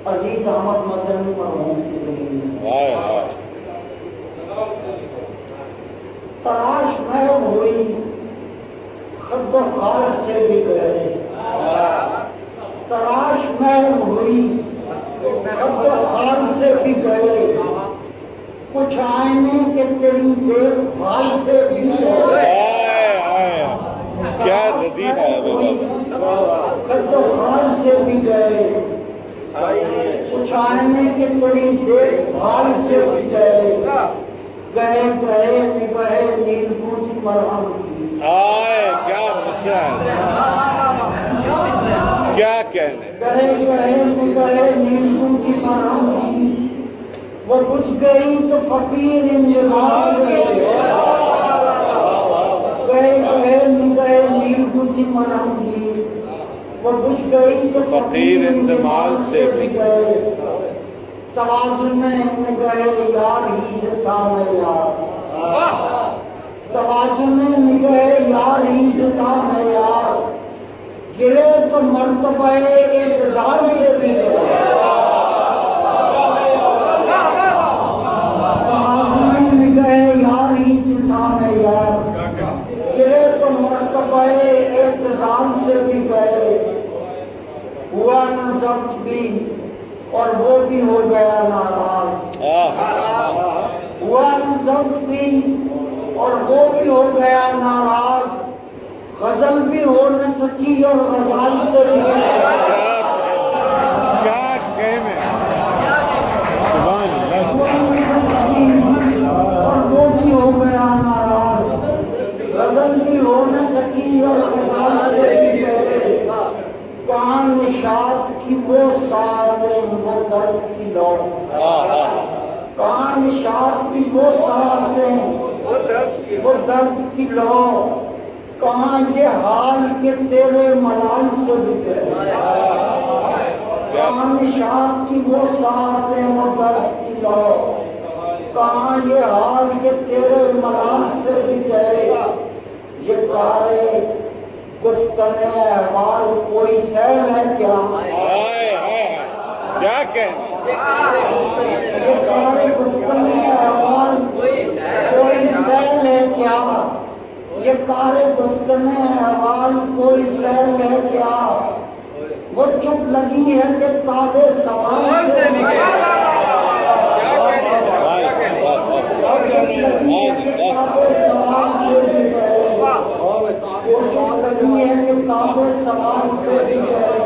عزیز احمد مدنی مرحوم کی زندگی تراش محب ہوئی خد و خال سے بھی گئے، تراش محب ہوئی خد و خال سے بھی گئے، کچھ آئینے کے تیری دیکھ بھال سے بھی گئے، کیا لطیف ہے خد و خال سے بھی گئے، کچھ آئینے کے تیری دیکھ بھال سے بھی گئے، گئے گئے نگہے نیل پوچھ مرہم کی، کیا مسئلہ ہے، کیا کہنے، گئے گئے نگہے نیل پوچھ مرہم کی، وہ بجھ گئی تو فقیر انجمال سے، گئے گئے نگہے نیل پوچھ مرہم کی، وہ بجھ گئی تو فقیر انجمال سے بھی گئے، توازن میں نگہے یار ہی سے تھا میں یار، توازن میں نگہے یار ہی سے تھا میں یار، گرے تو مرتبہ اعتدال سے بھی گئے، توازن میں نگہے یار ہی سے تھا میں یار، گرے تو مرتبہ اعتدال سے بھی گئے، ہوا نہ ضبط بھی اور وہ بھی ہو گیا ناراض، ہوا نہ ضبط بھی اور وہ بھی ہو گیا ناراض، غزل بھی ہو نہ سکی اور غزال سے بھی کیا کہنے، اور وہ بھی ہو گیا ناراض، غزل بھی ہو نہ سکی اور غزال سے بھی گئے، کہاں نشاط کی وہ ساتیں وہ درد کی لو، کہاں نشاط کی وہ ساتیں وہ درد کی لو، کہاں یہ حال کہ تیرے ملال سے بھی گئے، کہاں نشاط کی وہ ساتیں وہ درد کی لو، کہاں یہ حال کہ تیرے ملال سے بھی گئے، یہ کارے گفتن احوال کوئی سیل ہے کیا، کیا کہنے، یہ کارے گفتن احوال کوئی سیل ہے کیا، یہ کارے گفتن احوال کوئی سیل ہے کیا، وہ چپ لگی ہے کہ تاب سوال سے بھی گئے، وہ چپ لگی ہے کہ تاب سوال سے بھی گئے، وہ چپ لگی ہے کہ تاب سوال سے بھی گئے،